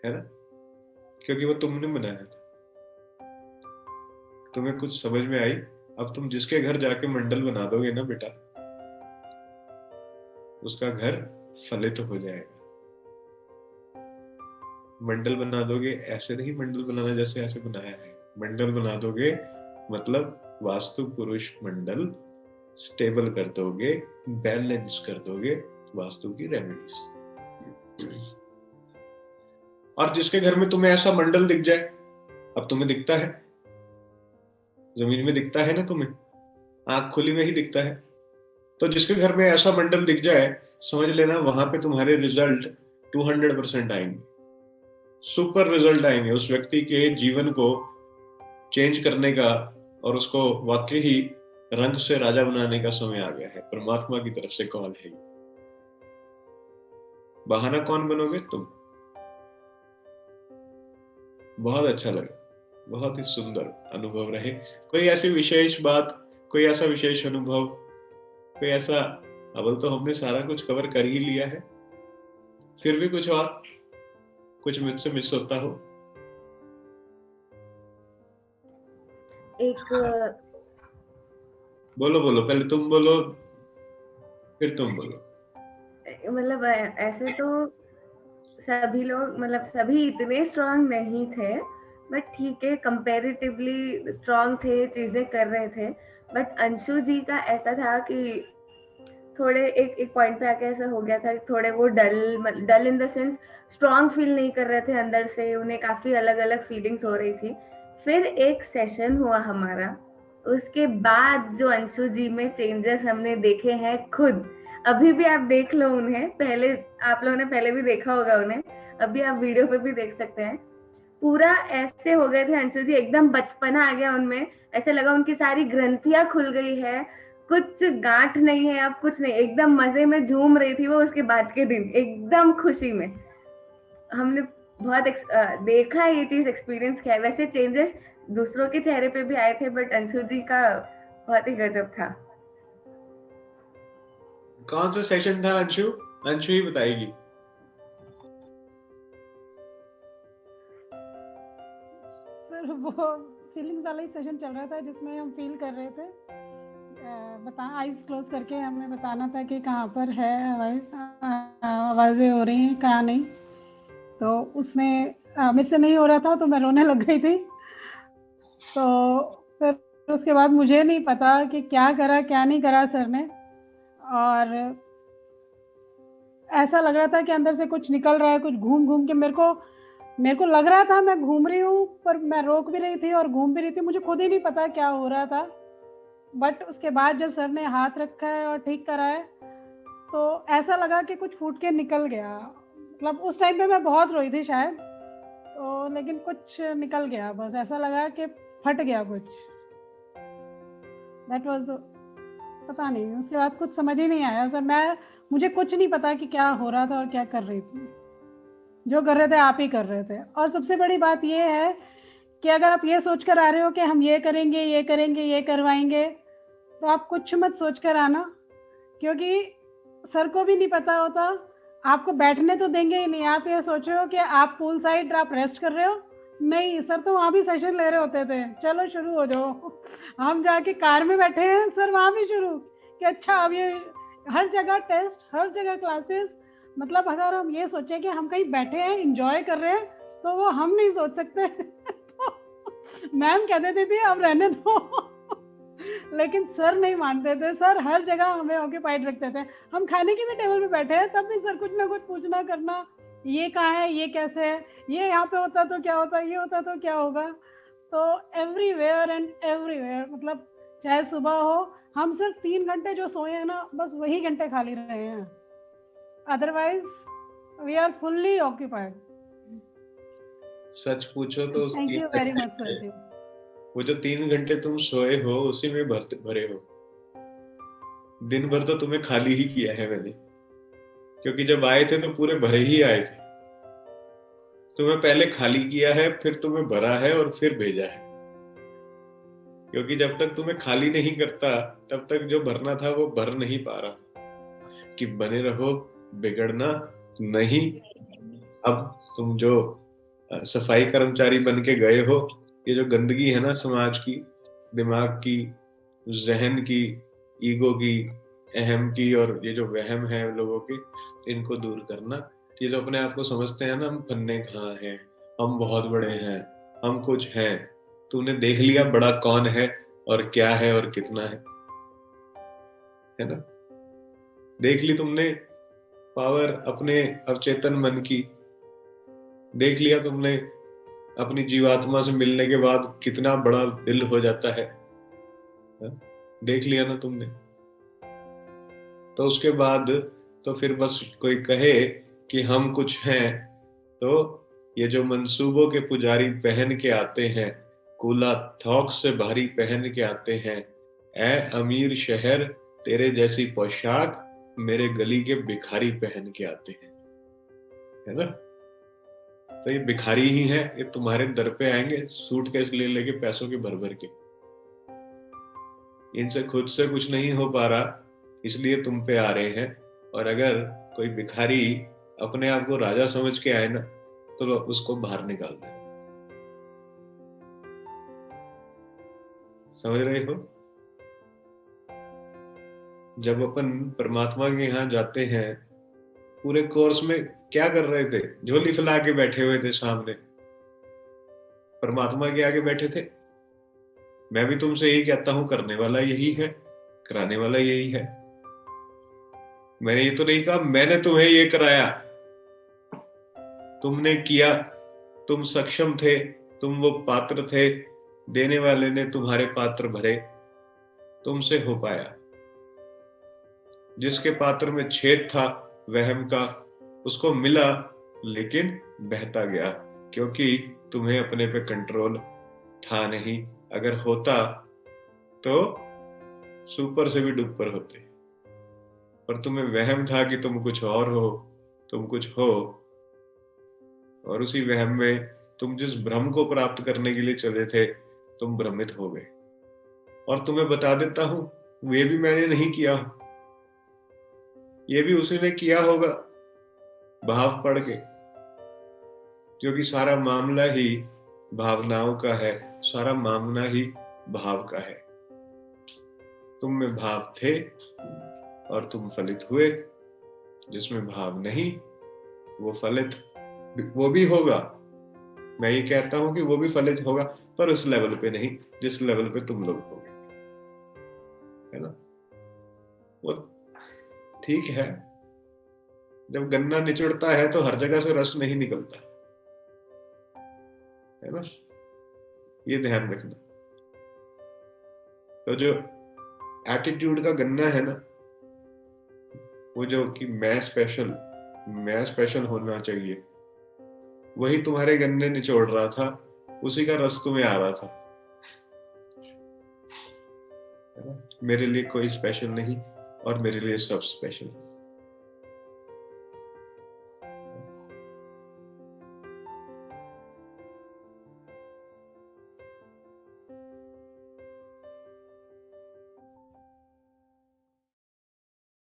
है ना, क्योंकि वो तुमने बनाया था। तुम्हें कुछ समझ में आई। अब तुम जिसके घर जाके मंडल बना दोगे ना बेटा, उसका घर फलित हो जाएगा। मंडल बना दोगे, ऐसे नहीं मंडल बनाना जैसे ऐसे बनाया है, मंडल बना दोगे मतलब वास्तु पुरुष मंडल स्टेबल कर दोगे, बैलेंस कर दोगे वास्तु की रेमेडीज। और जिसके घर में तुम्हें ऐसा मंडल दिख जाए, अब तुम्हें दिखता है, जमीन में दिखता है ना, तुम्हें आंख खुली में ही दिखता है, तो जिसके घर में ऐसा मंडल दिख जाए, समझ लेना वहां पे तुम्हारे रिजल्ट 200% आएंगे, सुपर रिजल्ट आएंगे। उस व्यक्ति के जीवन को चेंज करने का और उसको वाकई ही रंग से राजा बनाने का समय आ गया है। परमात्मा की तरफ से कॉल है। बहाना कौन बनोगे तुम। बहुत अच्छा लगा, बहुत ही सुंदर अनुभव रहे। कोई ऐसी विशेष बात, कोई ऐसा विशेष अनुभव, कोई ऐसा, अब तो हमने सारा कुछ कवर कर ही लिया है, फिर भी कुछ और, कुछ मुझसे मिस होता हो। एक बोलो बोलो, पहले तुम बोलो फिर तुम बोलो। मतलब ऐसे तो सभी लोग, मतलब सभी इतने स्ट्रांग नहीं थे, बट ठीक है कंपैरेटिवली स्ट्रांग थे, चीजें कर रहे थे। बट अंशु जी का ऐसा था कि थोड़े एक पॉइंट पे आके ऐसा हो गया था, थोड़े वो dull in the sense strong feel नहीं कर रहे थे अंदर से, उन्हें काफी अलग अलग फीलिंग्स हो रही थी। फिर एक सेशन हुआ हमारा, उसके बाद जो अंशु जी में चेंजेस हमने देखे हैं खुद, अभी भी आप देख लो उन्हें, पहले आप लोगों ने पहले भी देखा होगा उन्हें, अभी आप वीडियो पे भी देख सकते हैं। पूरा ऐसे हो गए थे अंशु जी, एकदम बचपना आ गया उनमें, ऐसे लगा उनकी सारी ग्रंथियां खुल गई है, कुछ गांठ नहीं है अब, कुछ नहीं, एकदम मजे में झूम रही थी वो। उसके बाद के दिन एकदम खुशी में, हमने बहुत देखा है ये चीज, एक्सपीरियंस किया है। वैसे चेंजेस दूसरों के चेहरे पे भी आए थे, बट अंशु जी का बहुत ही गजब था। कौन सा सेशन था अंशु? अंशु ही बताएगी। सर वो फीलिंग्स वाला ही सेशन चल रहा था जिसमें हम फील कर रहे थे, आईज क्लोज करके हमें बताना था कि कहाँ पर है आवाज़ें हो रही हैं, कहाँ नहीं। तो उसमें मेरे से नहीं हो रहा था, तो मैं रोने लग गई थी। तो फिर उसके बाद मुझे नहीं पता कि क्या करा क्या नहीं करा सर ने, और ऐसा लग रहा था कि अंदर से कुछ निकल रहा है, कुछ घूम घूम के मेरे को लग रहा था मैं घूम रही हूँ, पर मैं रोक भी रही थी और घूम भी रही थी, मुझे खुद ही नहीं पता क्या हो रहा था। बट उसके बाद जब सर ने हाथ रखा है और ठीक करा है तो ऐसा लगा कि कुछ फूट के निकल गया। मतलब उस टाइम पे मैं बहुत रोई थी शायद, तो लेकिन कुछ निकल गया, बस ऐसा लगा कि फट गया कुछ। दैट वाज, पता नहीं, उसके बाद कुछ समझ ही नहीं आया सर। मुझे कुछ नहीं पता कि क्या हो रहा था और क्या कर रही थी। जो कर रहे थे आप ही कर रहे थे। और सबसे बड़ी बात ये है कि अगर आप ये सोच कर आ रहे हो कि हम ये करेंगे, ये करेंगे, ये करवाएंगे, तो आप कुछ मत सोच कर आना, क्योंकि सर को भी नहीं पता होता, आपको बैठने तो देंगे ही नहीं। आप ये सोच रहे हो कि आप पूल साइड आप रेस्ट कर रहे हो, नहीं, सर तो वहाँ भी सेशन ले रहे होते थे, चलो शुरू हो जाओ। हम जाके कार में बैठे हैं, सर वहाँ भी शुरू कि अच्छा अब ये हर जगह टेस्ट, हर जगह क्लासेस। मतलब अगर हम ये सोचें कि हम कहीं बैठे हैं इंजॉय कर रहे हैं, तो वो हम नहीं सोच सकते। तो मैम कह देती थी अब रहने दो। लेकिन सर नहीं मानते थे, सर हर जगह हमें ऑक्यूपाइड रखते थे। हम खाने के भी टेबल पे बैठे हैं तब भी सर कुछ ना कुछ पूछना करना, ये कहाँ है, ये कैसे है, ये यहाँ पे होता तो क्या होता, ये होता तो क्या होगा। तो एवरीवेयर एंड एवरीवेयर, मतलब चाहे सुबह हो, हम सिर्फ 3 घंटे जो सोए हैं ना, बस वही घंटे खाली रहे हैं, otherwise we are fully occupied. सच पूछो तो thank you very much sir ji. वो जो 3 घंटे तुम सोए हो उसी में भरे हो। दिन भर तो तुम्हें खाली ही किया है मैंने, क्योंकि जब आए थे तो पूरे भरे ही आए थे। तुम्हें पहले खाली किया है, फिर तुम्हें भरा है और फिर भेजा है। क्योंकि जब तक तुम्हें खाली नहीं करता तब तक जो भरना था वो भर नहीं पा रहा। कि बने रहो, बिगड़ना नहीं। अब तुम जो सफाई कर्मचारी बन के गए हो, ये जो गंदगी है ना समाज की, दिमाग की, जहन की, ईगो की, अहम की, और ये जो वहम है लोगों के, इनको दूर करना। ये जो अपने आप को समझते हैं ना हम फन्ने कहाँ हैं, हम बहुत बड़े हैं, हम कुछ हैं। तूने देख लिया बड़ा कौन है और क्या है और कितना है ना? देख ली तुमने पावर अपने अवचेतन मन की, देख लिया तुमने अपनी जीवात्मा से मिलने के बाद कितना बड़ा दिल हो जाता है, देख लिया ना तुमने। तो उसके बाद तो फिर बस कोई कहे कि हम कुछ हैं, तो ये जो मंसूबों के पुजारी पहन के आते हैं, कूला थौक से भारी पहन के आते हैं, ऐ अमीर शहर तेरे जैसी पोशाक मेरे गली के भिखारी पहन के आते हैं, है ना? तो ये भिखारी ही है, ये तुम्हारे दर पे आएंगे सूटकेस ले लेके पैसों के भर भर के। इनसे खुद से कुछ नहीं हो पा रहा, इसलिए तुम पे आ रहे हैं। और अगर कोई भिखारी अपने आप को राजा समझ के आए ना, तो उसको बाहर निकाल दे। समझ रहे हो? जब अपन परमात्मा के यहाँ जाते हैं, पूरे कोर्स में क्या कर रहे थे? झोली फैला के बैठे हुए थे सामने, परमात्मा के आगे बैठे थे। मैं भी तुमसे यही कहता हूं, करने वाला यही है, कराने वाला यही है। मैंने ये तो नहीं कहा मैंने तुम्हें ये कराया, तुमने किया, तुम सक्षम थे, तुम वो पात्र थे, देने वाले ने तुम्हारे पात्र भरे, तुमसे हो पाया। जिसके पात्र में छेद था वहम का, उसको मिला, लेकिन बहता गया, क्योंकि तुम्हें अपने पे कंट्रोल था नहीं। अगर होता तो सुपर से भी डुपर होते, पर तुम्हें वहम था कि तुम कुछ और हो, तुम कुछ हो, और उसी वहम में तुम जिस भ्रम को प्राप्त करने के लिए चले थे, तुम भ्रमित हो गए। और तुम्हें बता देता हूं, ये भी मैंने नहीं किया, ये भी उसी ने किया होगा भाव पढ़ के, क्योंकि सारा मामला ही भावनाओं का है, सारा मामला ही भाव का है। तुम में भाव थे और तुम फलित हुए, जिसमें भाव नहीं वो फलित, वो भी होगा। मैं ये कहता हूं कि वो भी फलित होगा, पर उस लेवल पे नहीं जिस लेवल पे तुम लोग होगे, है ना? वो ठीक है, जब गन्ना निचुड़ता है तो हर जगह से रस नहीं निकलता, है ना? ये ध्यान रखना। तो जो एटीट्यूड का गन्ना है ना, वो जो कि मैं स्पेशल होना चाहिए, वही तुम्हारे गन्ने निचोड़ रहा था, उसी का रस तुम्हें आ रहा था। मेरे लिए कोई स्पेशल नहीं और मेरे लिए सब स्पेशल।